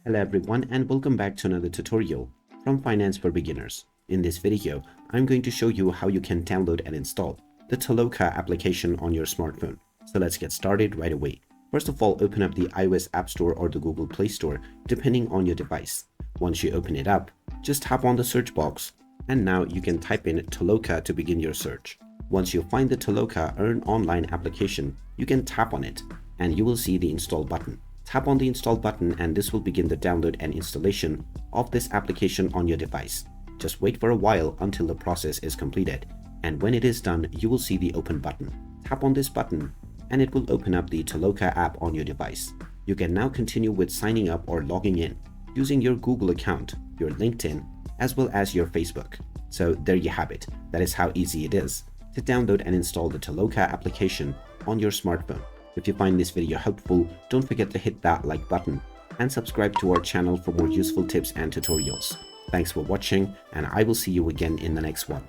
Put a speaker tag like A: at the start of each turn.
A: Hello everyone and welcome back to another tutorial from Finance for Beginners. In this video, I'm going to show you how you can download and install the Toloka application on your smartphone. So let's get started right away. First of all, open up the iOS App Store or the Google Play Store, depending on your device. Once you open it up, just tap on the search box and now you can type in Toloka to begin your search. Once you find the Toloka Earn Online application, you can tap on it and you will see the install button. Tap on the install button and this will begin the download and installation of this application on your device. Just wait for a while until the process is completed, and when it is done, you will see the open button. Tap on this button and it will open up the Toloka app on your device. You can now continue with signing up or logging in using your Google account, your LinkedIn, as well as your Facebook. So there you have it. That is how easy it is to download and install the Toloka application on your smartphone. If you find this video helpful, don't forget to hit that like button and subscribe to our channel for more useful tips and tutorials. Thanks for watching, and I will see you again in the next one.